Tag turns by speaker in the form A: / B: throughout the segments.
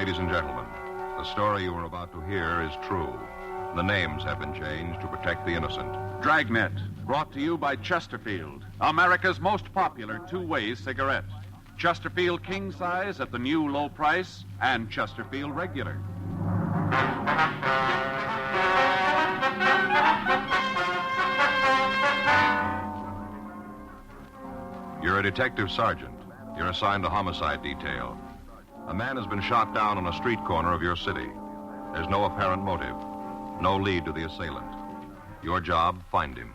A: ladies and gentlemen, the story you are about to hear is true. The names have been changed to protect the innocent.
B: Dragnet, brought to you by Chesterfield, America's most popular two-way cigarette. Chesterfield King Size at the new low price, and Chesterfield Regular.
A: You're a detective sergeant. You're assigned to homicide detail. A man has been shot down on a street corner of your city. There's no apparent motive, no lead to the assailant. Your job, find him.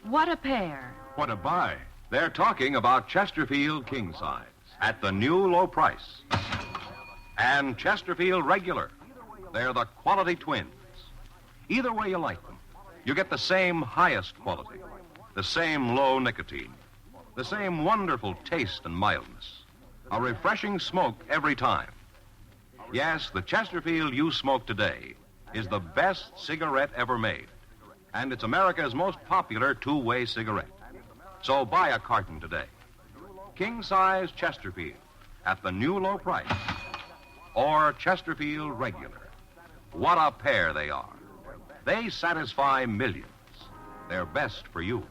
C: What a pair.
A: What a buy. They're talking about Chesterfield King Size at the new low price. And Chesterfield Regular. They're the quality twins. Either way you like them, you get the same highest quality, the same low nicotine, the same wonderful taste and mildness, a refreshing smoke every time. Yes, the Chesterfield you smoke today is the best cigarette ever made, and it's America's most popular two-way cigarette. So buy a carton today. King-size Chesterfield at the new low price, or Chesterfield Regular. What a pair they are. They satisfy millions. They're best for you.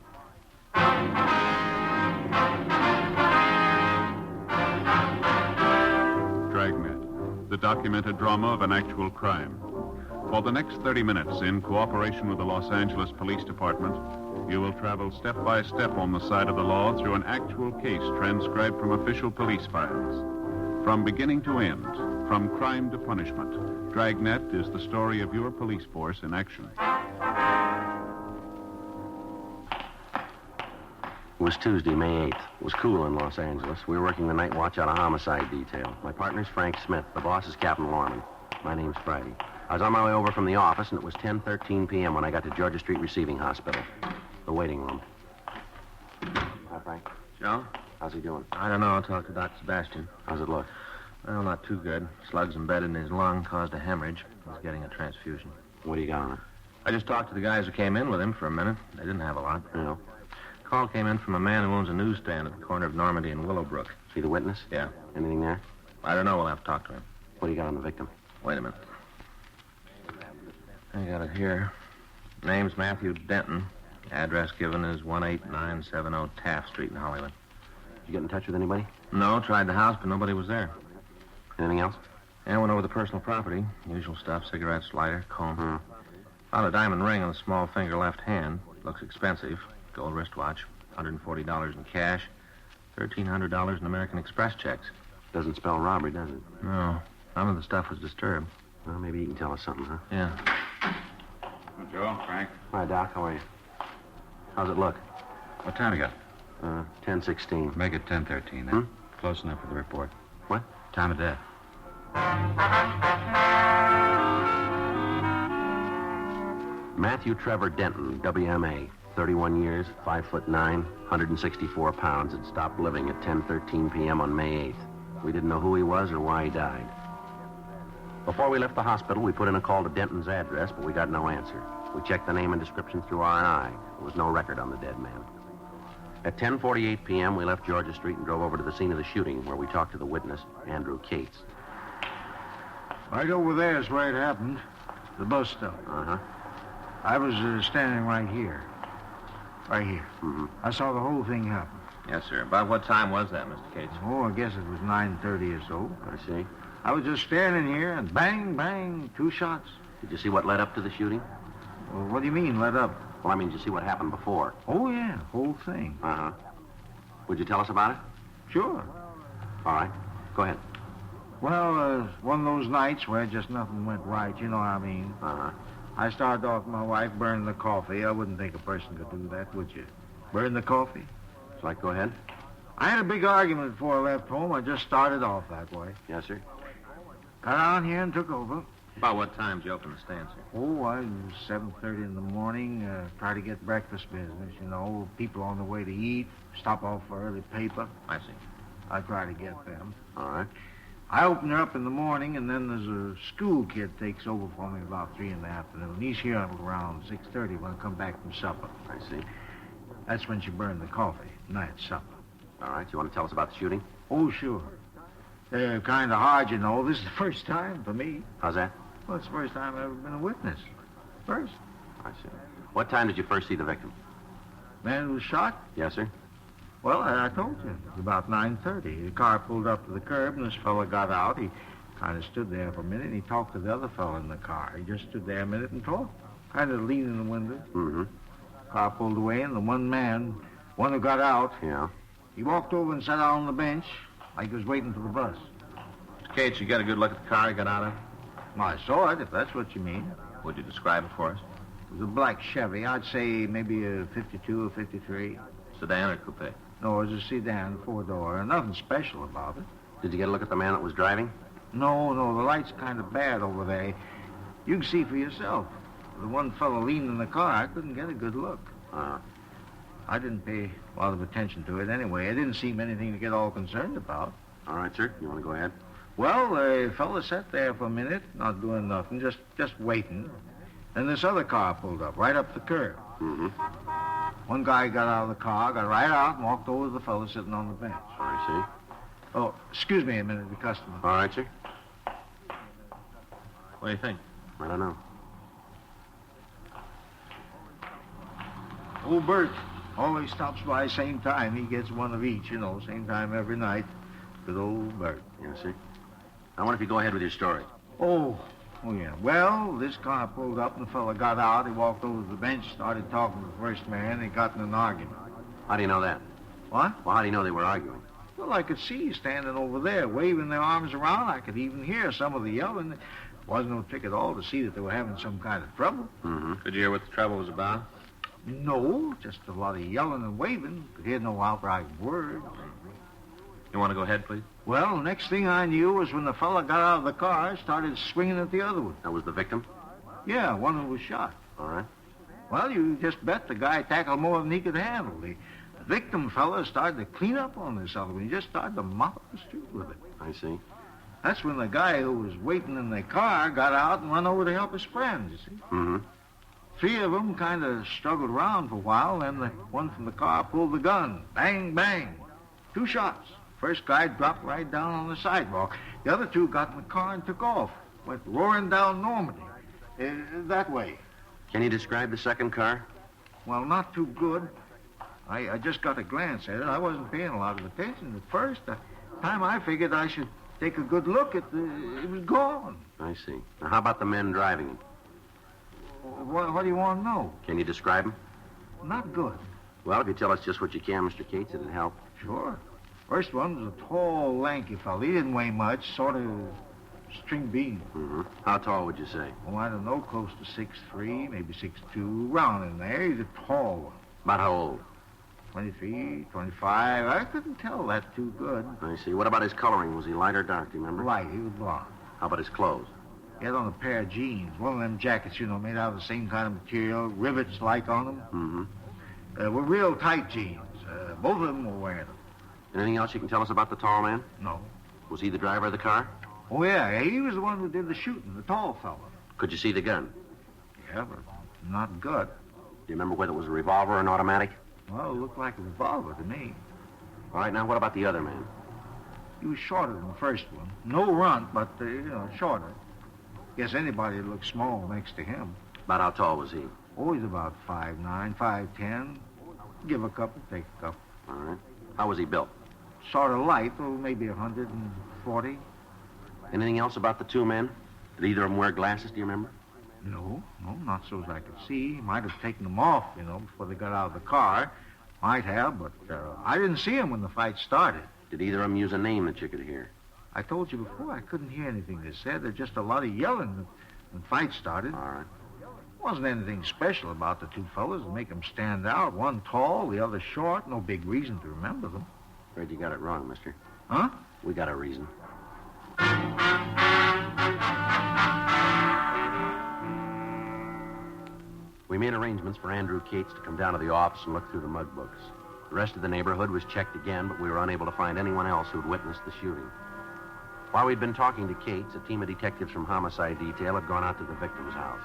B: Dragnet, the documented drama of an actual crime. For the next 30 minutes, in cooperation with the Los Angeles Police Department, you will travel step by step on the side of the law through an actual case transcribed from official police files. From beginning to end, from crime to punishment, Dragnet is the story of your police force in action.
D: It was Tuesday, May 8th. It was cool in Los Angeles. We were working the night watch out of homicide detail. My partner's Frank Smith. The boss is Captain Lorman. My name's Friday. I was on my way over from the office, and it was 10:13 p.m. when I got to Georgia Street Receiving Hospital, the waiting room. Hi, Frank.
E: Joe?
D: How's he doing?
E: I don't know. I'll talk to Dr. Sebastian.
D: How's it look?
E: Well, not too good. Slugs embedded in his lung caused a hemorrhage. He's getting a transfusion.
D: What do you got on it?
E: I just talked to the guys who came in with him for a minute. They didn't have a lot.
D: No.
E: Call came in from a man who owns a newsstand at the corner of Normandy and Willowbrook.
D: See the witness?
E: Yeah.
D: Anything there?
E: I don't know. We'll have to talk to him.
D: What do you got on the victim?
E: Wait a minute. I got it here. Name's Matthew Denton. Address given is 18970 Taft Street in Hollywood.
D: Did you get in touch with anybody?
E: No, tried the house, but nobody was there.
D: Anything else?
E: And went over the personal property. Usual stuff, cigarettes, lighter, comb. Found a diamond ring on the small finger left hand. Looks expensive. Gold wristwatch. $140 in cash. $1,300 in American Express checks.
D: Doesn't spell robbery, does it?
E: No. None of the stuff was disturbed.
D: Well, maybe you can tell us something, huh?
E: Yeah.
B: Joe, Frank.
D: Hi, Doc. How are you? How's it look?
F: What time you got?
D: 10:16.
F: Make it 10:13 then. Close enough for the report.
D: What?
F: Time of death.
D: Matthew Trevor Denton, WMA. 31 years, 5'9", 164 pounds, had stopped living at 10:13 p.m. on May 8th. We didn't know who he was or why he died. Before we left the hospital, we put in a call to Denton's address, but we got no answer. We checked the name and description through RI. There was no record on the dead man. At 10:48 p.m., we left Georgia Street and drove over to the scene of the shooting, where we talked to the witness, Andrew Cates.
G: Right over there is where it happened. The bus stop.
D: Uh-huh.
G: I was standing right here. Right here.
D: Mm-hmm.
G: I saw the whole thing happen.
E: Yes, sir. About what time was that, Mr. Cates?
G: Oh, I guess it was 9:30 or so.
D: I see.
G: I was just standing here, and bang, bang, 2 shots.
D: Did you see what led up to the shooting?
G: Well, what do you mean, let up?
D: Well, I mean, did you see what happened before?
G: Oh, yeah, whole thing.
D: Uh-huh. Would you tell us about it?
G: Sure.
D: All right. Go ahead.
G: Well, one of those nights where just nothing went right, you know what I mean.
D: Uh-huh.
G: I started off with my wife burning the coffee. I wouldn't think a person could do that, would you? Burn the coffee?
D: So I go ahead?
G: I had a big argument before I left home. I just started off that way.
D: Yes, sir.
G: Got on here and took over.
E: About what time did you open the stand, sir?
G: Oh, I was 7:30 in the morning. Try to get breakfast business, you know. People on the way to eat. Stop off for early paper.
E: I see.
G: I try to get them.
D: All right.
G: I open her up in the morning, and then there's a school kid takes over for me about 3 in the afternoon. He's here around 6:30 when I come back from supper.
D: I see.
G: That's when she burned the coffee, night supper.
D: All right. You want to tell us about the shooting?
G: Oh, sure. They're kind of hard, you know. This is the first time for me.
D: How's that?
G: Well, it's the first time I've ever been a witness. First.
D: I see. What time did you first see the victim?
G: Man who was shot?
D: Yes, sir.
G: Well, I told you. It was about 9:30. The car pulled up to the curb, and this fella got out. He kind of stood there for a minute, and he talked to the other fella in the car. He just stood there a minute and talked, kind of leaning in the window.
D: Mm-hmm.
G: Car pulled away, and the one who got out,
D: Yeah.
G: he walked over and sat down on the bench like he was waiting for the bus.
E: Cates, you got a good look at the car he got out of?
G: Well, I saw it, if that's what you mean.
E: Would you describe it for us?
G: It was a black Chevy. I'd say maybe a 52 or 53.
E: Sedan or coupe?
G: No, it was a sedan, four-door. Nothing special about it.
D: Did you get a look at the man that was driving?
G: No, the light's kind of bad over there. You can see for yourself. The one fellow leaned in the car, I couldn't get a good look. I didn't pay a lot of attention to it anyway. It didn't seem anything to get all concerned about.
D: All right, sir. You want to go ahead?
G: Well, the fella sat there for a minute, not doing nothing, just waiting. Then this other car pulled up, right up the curb.
D: Mm-hmm.
G: One guy got out of the car, got right out, and walked over to the fella sitting on the bench.
D: I see.
G: Oh, excuse me a minute, the customer.
D: All right, sir.
E: What do you think?
D: I don't know.
G: Old Bert always stops by same time. He gets one of each, same time every night. Good old Bert.
D: Yes, sir. I wonder if you go ahead with your story.
G: Oh, yeah. Well, this car pulled up and the fella got out. He walked over to the bench, started talking to the first man. They got in an argument.
D: How do you know that?
G: What?
D: Well, how do you know they were arguing?
G: Well, I could see standing over there, waving their arms around. I could even hear some of the yelling. It wasn't no trick at all to see that they were having some kind of trouble.
D: Mm-hmm.
E: Could you hear what the trouble was about?
G: No, just a lot of yelling and waving. Could hear no outright word.
E: You want to go ahead, please?
G: Well, the next thing I knew was when the fella got out of the car, started swinging at the other one.
D: That was the victim?
G: Yeah, one who was shot.
D: All right.
G: Well, you just bet the guy tackled more than he could handle. The victim fella started to clean up on this other one. He just started to mop the street with it.
D: I see.
G: That's when the guy who was waiting in the car got out and run over to help his friends, you see.
D: Mm-hmm.
G: Three of them kind of struggled around for a while, then the one from the car pulled the gun. Bang, bang. 2 shots. First guy dropped right down on the sidewalk. The other 2 got in the car and took off. Went roaring down Normandy. That way.
D: Can you describe the second car?
G: Well, not too good. I just got a glance at it. I wasn't paying a lot of attention at first. The time I figured I should take a good look at it was gone.
D: I see. Now, how about the men driving it?
G: What do you want to know?
D: Can you describe them?
G: Not good.
D: Well, if you tell us just what you can, Mr. Cates, it'd help.
G: Sure. First one was a tall, lanky fellow. He didn't weigh much, sort of string bean.
D: Mm-hmm. How tall would you say?
G: Oh, I don't know, close to 6'3", maybe 6'2", round in there. He's a tall one.
D: About how old?
G: 23, 25. I couldn't tell that too good.
D: I see. What about his coloring? Was he light or dark, do you remember?
G: Light, he was blonde.
D: How about his clothes?
G: He had on a pair of jeans, one of them jackets, made out of the same kind of material, rivets like on them.
D: Mm-hmm.
G: Were real tight jeans. Both of them were wearing them.
D: Anything else you can tell us about the tall man?
G: No.
D: Was he the driver of the car?
G: Oh, yeah, he was the one who did the shooting, the tall fellow.
D: Could you see the gun?
G: Yeah, but not good.
D: Do you remember whether it was a revolver or an automatic?
G: Well, it looked like a revolver to me.
D: All right, now what about the other man?
G: He was shorter than the first one. No runt, but, shorter. Guess anybody would look small next to him.
D: About how tall was he?
G: Oh, he's about 5'9", 5'10". Give a couple, take a couple.
D: All right. How was he built?
G: Sort of light, maybe 140.
D: Anything else about the 2 men? Did either of them wear glasses, do you remember?
G: No, not so as I could see. Might have taken them off, before they got out of the car. Might have, but I didn't see them when the fight started.
D: Did either of them use a name that you could hear?
G: I told you before, I couldn't hear anything they said. There's just a lot of yelling when the fight started.
D: All right.
G: Wasn't anything special about the 2 fellas to make them stand out. One tall, the other short. No big reason to remember them.
D: Afraid you got it wrong, mister.
G: Huh?
D: We got a reason. We made arrangements for Andrew Cates to come down to the office and look through the mug books. The rest of the neighborhood was checked again, but we were unable to find anyone else who'd witnessed the shooting. While we'd been talking to Cates, a team of detectives from Homicide Detail had gone out to the victim's house.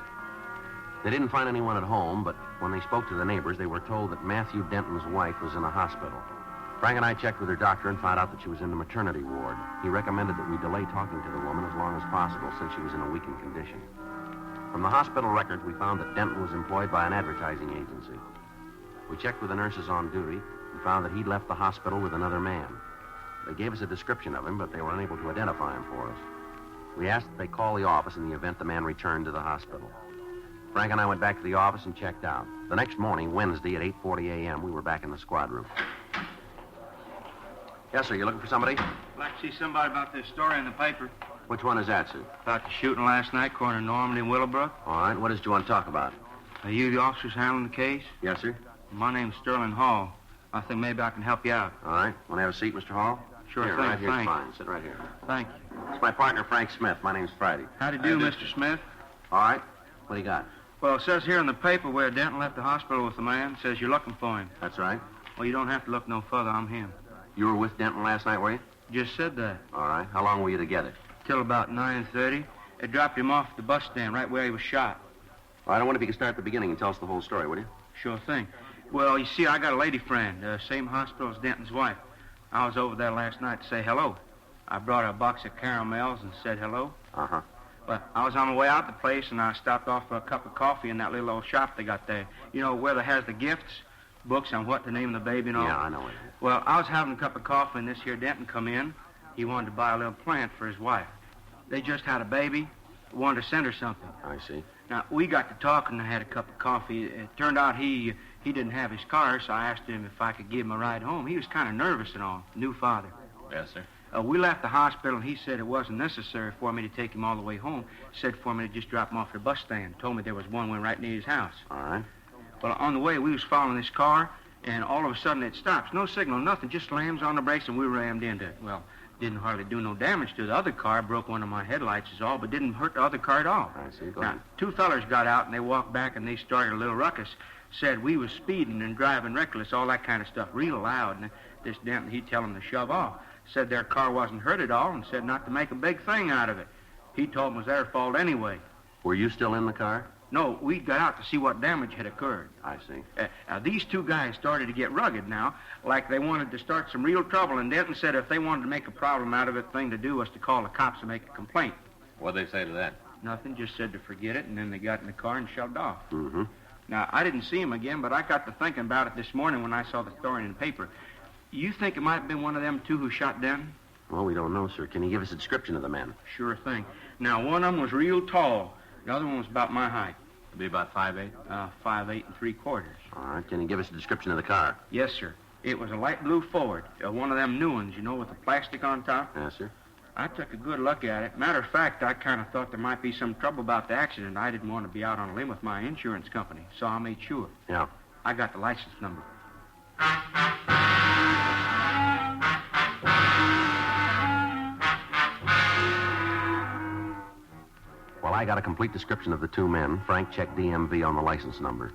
D: They didn't find anyone at home, but when they spoke to the neighbors, they were told that Matthew Denton's wife was in a hospital. Frank and I checked with her doctor and found out that she was in the maternity ward. He recommended that we delay talking to the woman as long as possible since she was in a weakened condition. From the hospital records, we found that Denton was employed by an advertising agency. We checked with the nurses on duty and found that he'd left the hospital with another man. They gave us a description of him, but they were unable to identify him for us. We asked that they call the office in the event the man returned to the hospital. Frank and I went back to the office and checked out. The next morning, Wednesday, at 8:40 a.m., we were back in the squad room. Yes, sir. You looking for somebody?
C: I'd like to see somebody about this story in the paper.
D: Which one is that, sir?
C: About the shooting last night, corner of Normandy and Willowbrook.
D: All right. What is it you want to talk about?
C: Are you the officers handling the case?
D: Yes, sir.
C: My name's Sterling Hall. I think maybe I can help you out.
D: All right. Want to have a seat, Mr. Hall?
C: Sure
D: Here,
C: thing,
D: right here's
C: thanks.
D: fine. Sit right here.
C: Thank you.
D: It's my partner, Frank Smith. My name's Friday.
C: How do you do, Mr. Smith?
D: All right. What do you got?
C: Well, it says here in the paper where Denton left the hospital with the man. It says you're looking for him.
D: That's right.
C: Well, you don't have to look no further. I'm him.
D: You were with Denton last night, were you?
C: Just said that.
D: All right. How long were you together?
C: Till about 9:30. They dropped him off at the bus stand right where he was shot.
D: All right. I wonder if you can start at the beginning and tell us the whole story, will you?
C: Sure thing. Well, you see, I got a lady friend, same hospital as Denton's wife. I was over there last night to say hello. I brought her a box of caramels and said hello.
D: Uh-huh.
C: But I was on my way out the place, and I stopped off for a cup of coffee in that little old shop they got there. You know, where they has the gifts, books on what to name the baby and all.
D: Yeah, I know it.
C: Well, I was having a cup of coffee, and this here Denton come in. He wanted to buy a little plant for his wife. They just had a baby, wanted to send her something.
D: I see.
C: Now, we got to talking and I had a cup of coffee. It turned out he didn't have his car, so I asked him if I could give him a ride home. He was kind of nervous and all, new father.
F: Yes, sir.
C: We left the hospital, and he said it wasn't necessary for me to take him all the way home. Said for me to just drop him off at the bus stand. Told me there was one right near his house.
D: All right.
C: Well, on the way, we was following this car, and all of a sudden it stops. No signal, nothing, just slams on the brakes, and we rammed into it. Well, didn't hardly do no damage to the other car. Broke one of my headlights is all, but didn't hurt the other car at all.
D: I see. Go
C: Now,
D: ahead.
C: two fellers got out, and they walked back, and they started a little ruckus. Said we was speeding and driving reckless, all that kind of stuff, real loud. And this Denton, he'd tell them to shove off. Said their car wasn't hurt at all, and said not to make a big thing out of it. He told them it was their fault anyway.
D: Were you still in the car?
C: No, we got out to see what damage had occurred.
D: I see.
C: Now, these two guys started to get rugged now, like they wanted to start some real trouble, and Denton said if they wanted to make a problem out of it, the thing to do was to call the cops and make a complaint.
F: What'd they say to that?
C: Nothing, just said to forget it, and then they got in the car and shoved off.
D: Mm-hmm.
C: Now, I didn't see him again, but I got to thinking about it this morning when I saw the story in the paper. You think it might have been one of them two who shot Denton?
D: Well, we don't know, sir. Can you give us a description of the men?
C: Sure thing. Now, one of them was real tall. The other one was about my height.
F: It'd be about 5'8".
C: 5'8" and 3/4.
D: All right. Can you give us a description of the car?
C: Yes, sir. It was a light blue Ford. One of them new ones, you know, with the plastic on top.
D: Yes, sir.
C: I took a good look at it. Matter of fact, I kind of thought there might be some trouble about the accident. I didn't want to be out on a limb with my insurance company, so I made sure.
D: Yeah.
C: I got the license number.
D: Well, I got a complete description of the two men. Frank checked DMV on the license number.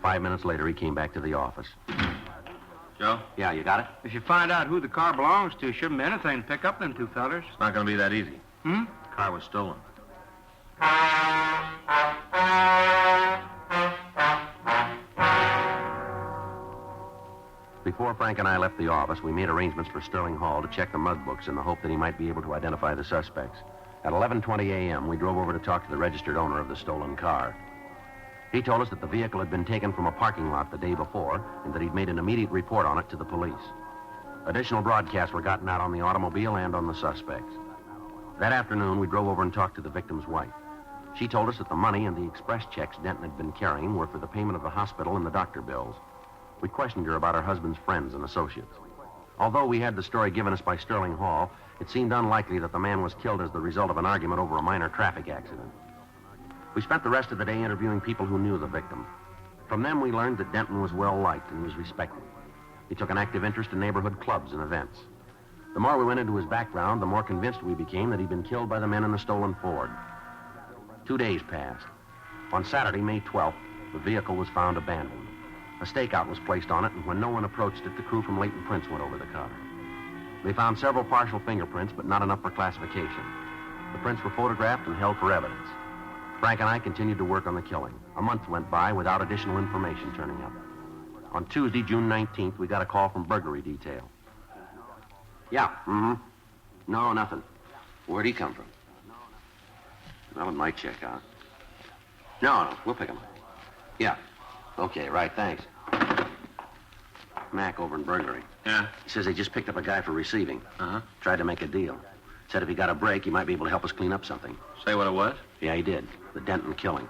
D: 5 minutes later, he came back to the office.
F: Joe?
D: Yeah, you got it?
C: If you find out who the car belongs to, shouldn't be anything to pick up them two fellers.
F: It's not going to be that easy.
C: Hmm?
F: The car was stolen.
D: Before Frank and I left the office, we made arrangements for Sterling Hall to check the mug books in the hope that he might be able to identify the suspects. At 11:20 a.m., we drove over to talk to the registered owner of the stolen car. He told us that the vehicle had been taken from a parking lot the day before and that he'd made an immediate report on it to the police. Additional broadcasts were gotten out on the automobile and on the suspects. That afternoon, we drove over and talked to the victim's wife. She told us that the money and the express checks Denton had been carrying were for the payment of the hospital and the doctor bills. We questioned her about her husband's friends and associates. Although we had the story given us by Sterling Hall, it seemed unlikely that the man was killed as the result of an argument over a minor traffic accident. We spent the rest of the day interviewing people who knew the victim. From them, we learned that Denton was well-liked and was respected. He took an active interest in neighborhood clubs and events. The more we went into his background, the more convinced we became that he'd been killed by the men in the stolen Ford. 2 days passed. On Saturday, May 12th, the vehicle was found abandoned. A stakeout was placed on it, and when no one approached it, the crew from Leighton Prince went over the car. They found several partial fingerprints, but not enough for classification. The prints were photographed and held for evidence. Frank and I continued to work on the killing. A month went by without additional information turning up. On Tuesday, June 19th, we got a call from burglary detail. Yeah, No, nothing. Where'd he come from? Well, it might check out. No, we'll pick him up. Yeah. Okay, right, thanks. Mac over in burglary.
F: Yeah?
D: He says they just picked up a guy for receiving.
F: Uh-huh.
D: Tried to make a deal. Said if he got a break, he might be able to help us clean up something.
F: Say what it was?
D: Yeah, he did. The Denton killing.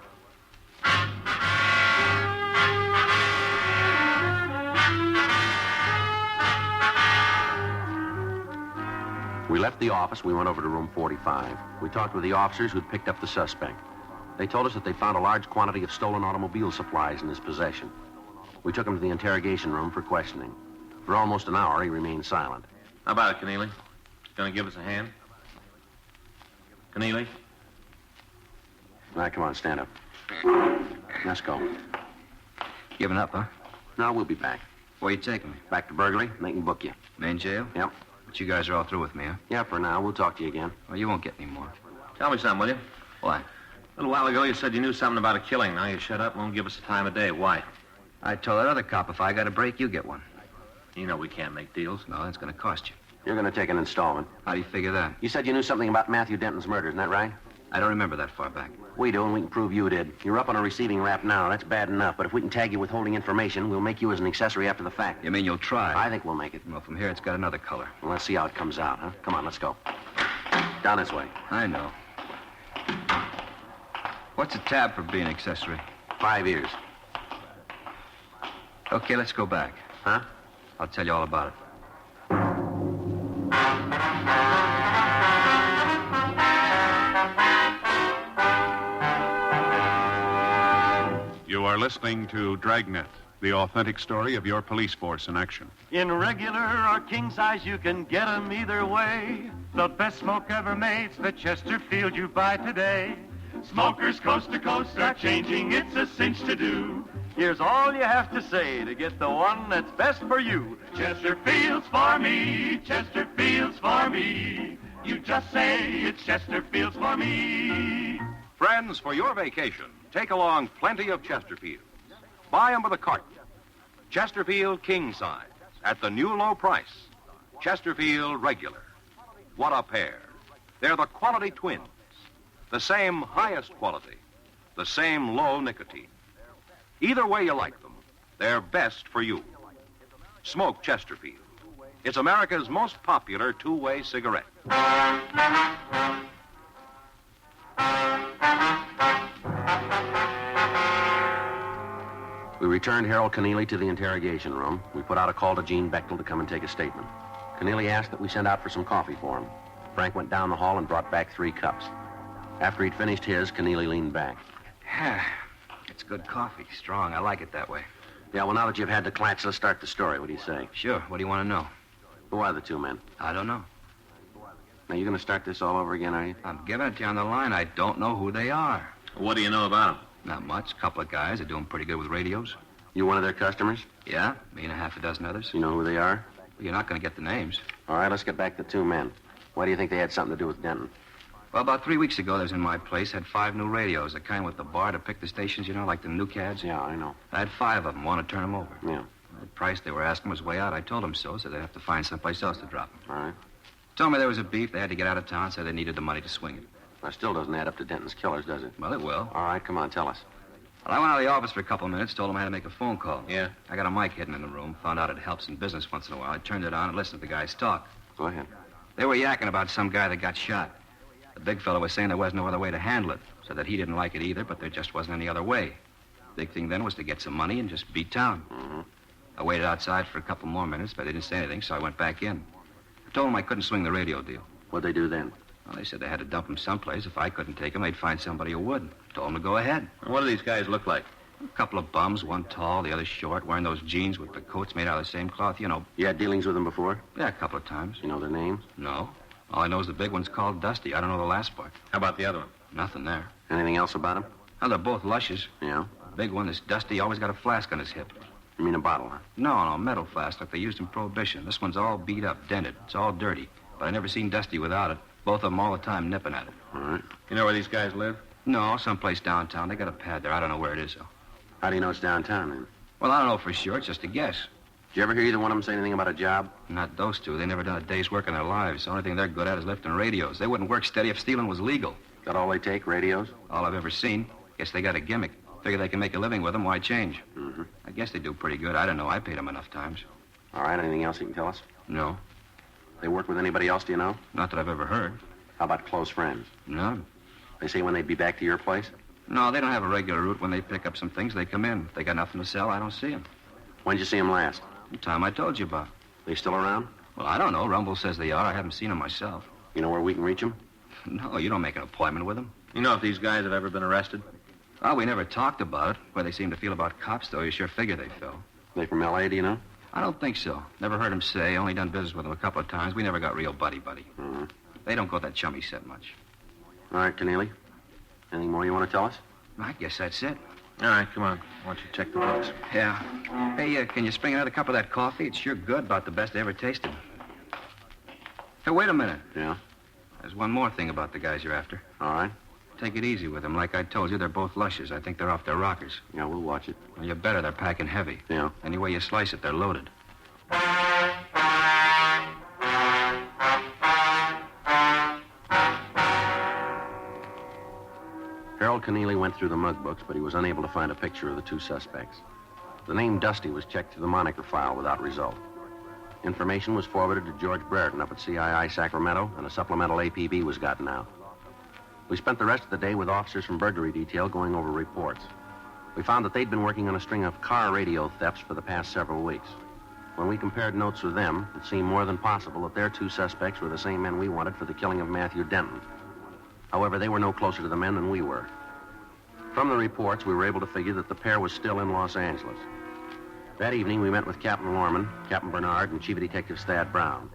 D: We left the office. We went over to room 45. We talked with the officers who'd picked up the suspect. They told us that they found a large quantity of stolen automobile supplies in his possession. We took him to the interrogation room for questioning. For almost an hour, he remained silent.
F: How about it, Keneally? Gonna give us a hand? Keneally?
D: All right, come on, stand up. Let's go.
H: Giving up, huh?
D: No, we'll be back.
H: Where you taking me?
D: Back to burglary, and they can book you.
H: Main jail?
D: Yep.
H: But you guys are all through with me, huh?
D: Yeah, for now. We'll talk to you again.
H: Well, you won't get any more.
F: Tell me something, will you?
H: Why?
F: A little while ago, you said you knew something about a killing. Now you shut up and won't give us the time of day. Why?
H: I told that other cop if I got a break, you get one.
F: You know we can't make deals.
H: No, that's going to cost you.
D: You're going to take an installment.
H: How do you figure that?
D: You said you knew something about Matthew Denton's murder, isn't that right?
H: I don't remember that far back.
D: We do, and we can prove you did. You're up on a receiving rap now. That's bad enough. But if we can tag you with holding information, we'll make you as an accessory after the fact.
H: You mean you'll try?
D: I think we'll make it.
H: Well, from here, it's got another color.
D: Well, let's see how it comes out, huh? Come on, let's go. Down this way.
H: I know. What's a tab for being accessory?
D: 5 years.
H: Okay, let's go back.
D: Huh?
H: I'll tell you all about it.
B: You are listening to Dragnet, the authentic story of your police force in action.
I: In regular or king size, you can get 'em either way. The best smoke ever mate's the Chesterfield you buy today. Smokers coast to coast are changing, it's a cinch to do. Here's all you have to say to get the one that's best for you. Chesterfield's for me, Chesterfield's for me. You just say it's Chesterfield's for me.
A: Friends, for your vacation, take along plenty of Chesterfields. Buy them by the carton. Chesterfield king size at the new low price. Chesterfield regular. What a pair. They're the quality twins. The same highest quality. The same low nicotine. Either way you like them, they're best for you. Smoke Chesterfield. It's America's most popular two-way cigarette.
D: We returned Harold Keneally to the interrogation room. We put out a call to Gene Bechtel to come and take a statement. Keneally asked that we send out for some coffee for him. Frank went down the hall and brought back 3 cups. After he'd finished his, Keneally leaned back.
H: It's good coffee. Strong. I like it that way.
D: Yeah, well, now that you've had the clatch, let's start the story. What do you say?
H: Sure. What do you want to know?
D: Who are the 2 men?
H: I don't know.
D: Now, you're going to start this all over again, are you?
H: I'm giving it to you on the line. I don't know who they are.
F: What do you know about them?
H: Not much. A couple of guys are doing pretty good with radios.
D: You one of their customers?
H: Yeah, me and a half a dozen others.
D: You know who they are?
H: Well, you're not going to get the names.
D: All right, let's get back to 2 men. Why do you think they had something to do with Denton?
H: Well, about 3 weeks ago, they was in my place. Had 5 new radios, the kind with the bar to pick the stations, you know, like the new CADs.
D: Yeah, I know.
H: I had 5 of them. Want to turn them over.
D: Yeah.
H: The price they were asking was way out. I told them so they'd have to find someplace else to drop them.
D: All right.
H: Told me there was a beef. They had to get out of town, so they needed the money to swing it.
D: That still doesn't add up to Denton's killers, does it?
H: Well, it will.
D: All right, come on, tell us.
H: Well, I went out of the office for a couple of minutes, told them I had to make a phone call.
F: Yeah?
H: I got a mic hidden in the room, found out it helps in business once in a while. I turned it on and listened to the guys talk.
D: Go ahead.
H: They were yakking about some guy that got shot. The big fellow was saying there was no other way to handle it, so that he didn't like it either, but there just wasn't any other way. Big thing then was to get some money and just beat town.
D: Mm-hmm.
H: I waited outside for a couple more minutes, but they didn't say anything, so I went back in. I told them I couldn't swing the radio deal.
D: What'd they do then?
H: Well, they said they had to dump him someplace. If I couldn't take him, they'd find somebody who would. Told them to go ahead.
F: What do these guys look like?
H: A couple of bums, one tall, the other short, wearing those jeans with the coats made out of the same cloth, you know.
D: You had dealings with them before?
H: Yeah, a couple of times.
D: You know their names?
H: No. All I know is the big one's called Dusty. I don't know the last part.
F: How about the other one?
H: Nothing there.
D: Anything else about them?
H: Well, they're both lushes.
D: Yeah?
H: The big one, this Dusty, always got a flask on his hip.
D: You mean a bottle, huh?
H: No, metal flask like they used in Prohibition. This one's all beat up, dented. It's all dirty. But I never seen Dusty without it. Both of them all the time nipping at it.
D: All right.
F: You know where these guys live?
H: No, someplace downtown. They got a pad there. I don't know where it is, though.
D: How do you know it's downtown, then?
H: Well, I don't know for sure. It's just a guess.
D: Did you ever hear either one of them say anything about a job?
H: Not those two. They never done a day's work in their lives. The only thing they're good at is lifting radios. They wouldn't work steady if stealing was legal.
D: That all they take, radios?
H: All I've ever seen. Guess they got a gimmick. Figure they can make a living with them. Why change?
D: Mm-hmm.
H: I guess they do pretty good. I don't know. I paid them enough times.
D: All right, anything else you can tell us?
H: No.
D: They work with anybody else, do you know?
H: Not that I've ever heard.
D: How about close friends?
H: None.
D: They say when they'd be back to your place?
H: No, they don't have a regular route. When they pick up some things, they come in. If they got nothing to sell, I don't see them.
D: When'd you see them last?
H: The time I told you about.
D: They still around?
H: Well, I don't know. Rumble says they are. I haven't seen them myself.
D: You know where we can reach them?
H: No, you don't make an appointment with them.
F: You know if these guys have ever been arrested?
H: Oh, we never talked about it. Where they seem to feel about cops, though, you sure figure they feel.
D: They from L.A., do you know?
H: I don't think so. Never heard them say. Only done business with them a couple of times. We never got real buddy-buddy.
D: Mm-hmm.
H: They don't go that chummy set much.
D: All right, Keneally. Anything more you want to tell us?
H: I guess that's it.
F: All right, come on. Why don't you check the books?
H: Yeah. Hey, can you spring another cup of that coffee? It's sure good. About the best I ever tasted. Hey, wait a minute.
D: Yeah?
H: There's one more thing about the guys you're after.
D: All right.
H: Take it easy with them. Like I told you, they're both lushes. I think they're off their rockers.
D: Yeah, we'll watch it.
H: Well, you better. They're packing heavy.
D: Yeah.
H: Any way you slice it, they're loaded.
D: Harold Keneally went through the mug books, but he was unable to find a picture of the two suspects. The name Dusty was checked through the moniker file without result. Information was forwarded to George Brereton up at CII Sacramento, and a supplemental APB was gotten out. We spent the rest of the day with officers from burglary detail going over reports. We found that they'd been working on a string of car radio thefts for the past several weeks. When we compared notes with them, it seemed more than possible that their two suspects were the same men we wanted for the killing of Matthew Denton. However, they were no closer to the men than we were. From the reports, we were able to figure that the pair was still in Los Angeles. That evening, we met with Captain Lorman, Captain Bernard, and Chief Detective Thad Brown.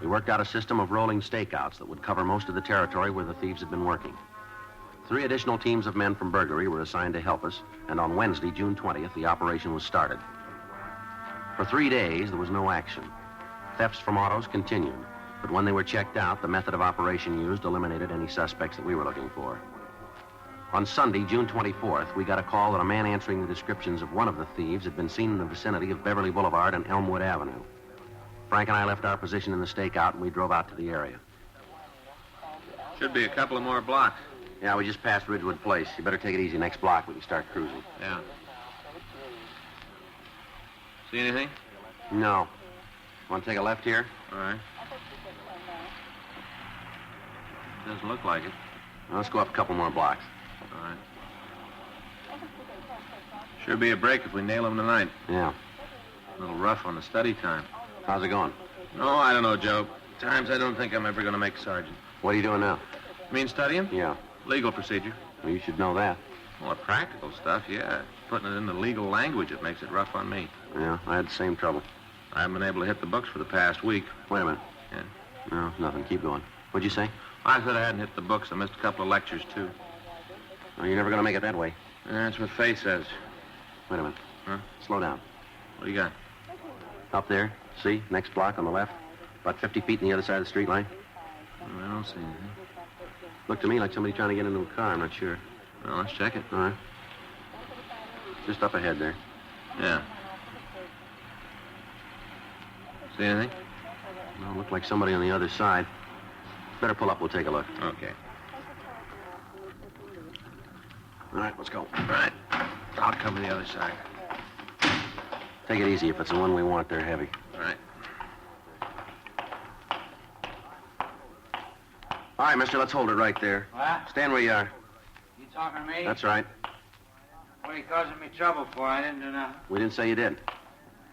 D: We worked out a system of rolling stakeouts that would cover most of the territory where the thieves had been working. 3 additional teams of men from burglary were assigned to help us, and on Wednesday, June 20th, the operation was started. For 3 days, there was no action. Thefts from autos continued, but when they were checked out, the method of operation used eliminated any suspects that we were looking for. On Sunday, June 24th, we got a call that a man answering the descriptions of one of the thieves had been seen in the vicinity of Beverly Boulevard and Elmwood Avenue. Frank and I left our position in the stakeout, and we drove out to the area.
F: Should be a couple of more blocks.
D: Yeah, we just passed Ridgewood Place. You better take it easy. Next block, we can start cruising.
F: Yeah. See anything?
D: No. Want to take a left here?
F: All right. Doesn't look like it.
D: Well, let's go up a couple more blocks.
F: All right. Sure be a break if we nail him tonight.
D: Yeah.
F: A little rough on the study time.
D: How's it going?
F: No, I don't know, Joe. Times I don't think I'm ever going to make sergeant.
D: What are you doing now?
F: You mean studying?
D: Yeah.
F: Legal procedure.
D: Well, you should know that.
F: Well, practical stuff, yeah. Putting it into legal language, it makes it rough on me.
D: Yeah, I had the same trouble.
F: I haven't been able to hit the books for the past week.
D: Wait a minute.
F: Yeah.
D: No, nothing. Keep going. What'd you say?
F: I said I hadn't hit the books. I missed a couple of lectures, too.
D: Well, you're never going to make it that way.
F: That's what Faye says.
D: Wait a minute.
F: Huh?
D: Slow down.
F: What do you got?
D: Up there. See? Next block on the left. About 50 feet on the other side of the street line.
F: I don't see anything.
D: Looked to me like somebody trying to get into a car. I'm not sure.
F: Well, let's check it.
D: All right. Just up ahead there.
F: Yeah. See anything?
D: Well, looked like somebody on the other side. Better pull up. We'll take a look.
F: Okay.
D: All right, let's go.
F: All right. I'll cover the other side.
D: Take it easy. If it's the one we want, they're heavy.
F: All right.
D: All right, mister, let's hold it right there.
C: What?
D: Stand where you are.
C: You talking to me?
D: That's right.
C: What are you causing me trouble for? I didn't do nothing.
D: We didn't say you did.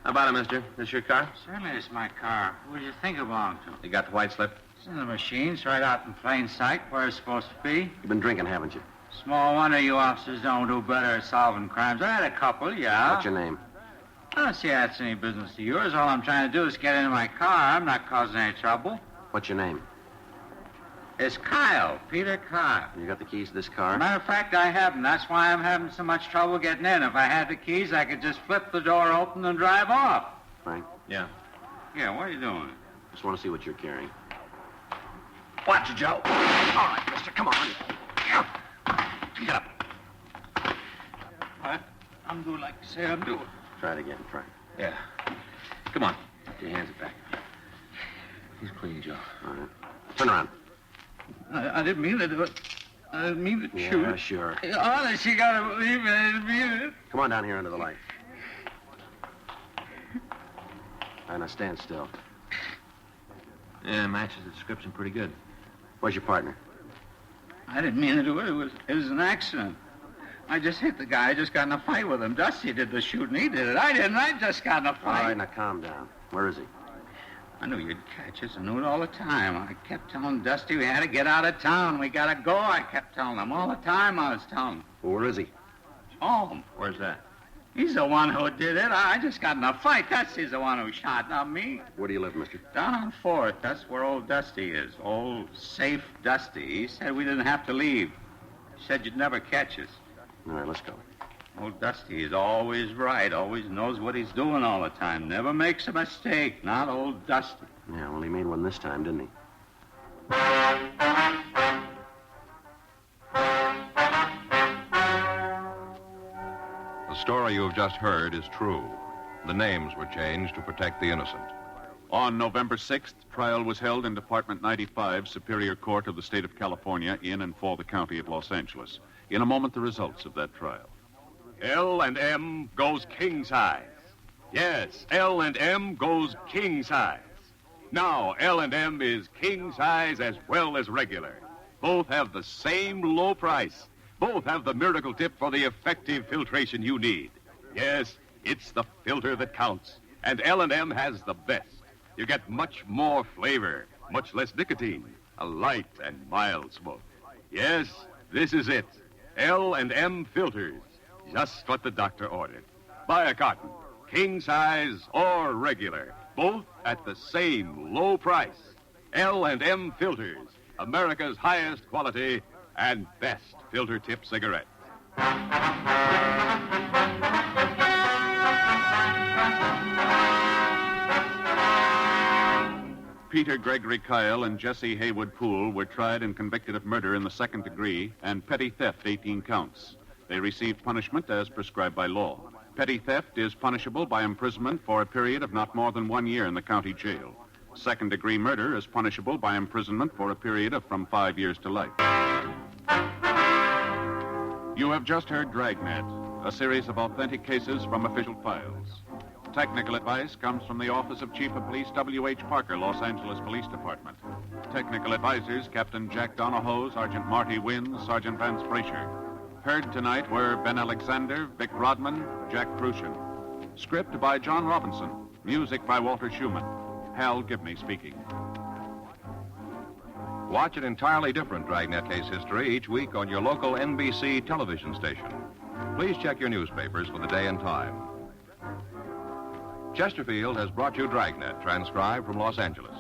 F: How about it, mister? This your car?
C: Certainly it's my car. Who do you think it belonged to?
F: You got the white slip?
C: It's in the machine. It's right out in plain sight where it's supposed to be.
D: You've been drinking, haven't you?
C: Small wonder you officers don't do better at solving crimes. I had a couple, yeah.
D: What's your name?
C: I don't see that's any business of yours. All I'm trying to do is get into my car. I'm not causing any trouble.
D: What's your name?
C: It's Kyle, Peter Kyle.
D: You got the keys to this
C: As a
D: car?
C: matter of fact, I haven't. That's why I'm having so much trouble getting in. If I had the keys, I could just flip the door open and drive off.
D: Frank,
F: Yeah.
C: Yeah, what are you doing?
D: just want to see what you're carrying.
H: Watch it, Joe. All right, mister, come on. Get up.
C: What? I'm doing like you say I'm doing.
D: Try it again, Frank.
F: Yeah. Come on. Put your hands back.
E: He's clean, Joe.
D: All right. Turn around.
G: I didn't mean to do it. I didn't mean to shoot.
D: Yeah, sure.
G: Honest, you gotta believe me. I didn't mean it.
D: Come on down here under the light. All right, now stand still.
E: Yeah, matches the description pretty good.
D: Where's your partner?
J: I didn't mean to do it. It was an accident. I just hit the guy. I just got in a fight with him. Dusty did the shooting. He did it. I didn't. I just got in a
D: All
J: fight.
D: right, now calm down. Where is he?
J: I knew you'd catch us. I knew it all the time. I kept telling Dusty we had to get out of town. We gotta go. I kept telling him all the time. I was telling him.
D: Well, where is he?
J: Home.
E: Where's that?
J: He's the one who did it. I just got in a fight. Dusty's the one who shot, not me.
D: Where do you live, mister?
J: Down on 4th. That's where old Dusty is. Old, safe Dusty. He said we didn't have to leave. He said you'd never catch us.
D: All right, let's go.
J: Old Dusty is always right. Always knows what he's doing all the time. Never makes a mistake. Not old Dusty.
D: Yeah, well, he made one this time, didn't he?
A: The story you have just heard is true. The names were changed to protect the innocent.
B: On November 6th, trial was held in Department 95, Superior Court of the State of California, in and for the County of Los Angeles. In a moment, the results of that trial.
I: L&M goes king size. Yes, L&M goes king size. Now, L&M is king size as well as regular. Both have the same low price. Both have the miracle tip for the effective filtration you need. Yes, it's the filter that counts. And L&M has the best. You get much more flavor, much less nicotine, a light and mild smoke. Yes, this is it. L&M filters. Just what the doctor ordered. Buy a carton, king size or regular, both at the same low price. L&M filters, America's highest quality and best filter tip cigarette.
B: Peter Gregory Kyle and Jesse Haywood Poole were tried and convicted of murder in the second degree and petty theft, 18 counts. They received punishment as prescribed by law. Petty theft is punishable by imprisonment for a period of not more than 1 year in the county jail. Second-degree murder is punishable by imprisonment for a period of from 5 years to life. You have just heard Dragnet, a series of authentic cases from official files. Technical advice comes from the Office of Chief of Police W.H. Parker, Los Angeles Police Department. Technical advisors, Captain Jack Donahoe, Sergeant Marty Wynn, Sergeant Vance Frazier. Heard tonight were Ben Alexander, Vic Rodman, Jack Crucian. Script by John Robinson. Music by Walter Schumann. Hal Gibney speaking.
A: Watch an entirely different Dragnet case history each week on your local NBC television station. Please check your newspapers for the day and time. Chesterfield has brought you Dragnet, transcribed from Los Angeles.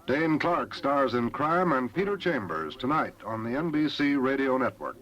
K: Dane Clark stars in Crime and Peter Chambers tonight on the NBC Radio Network.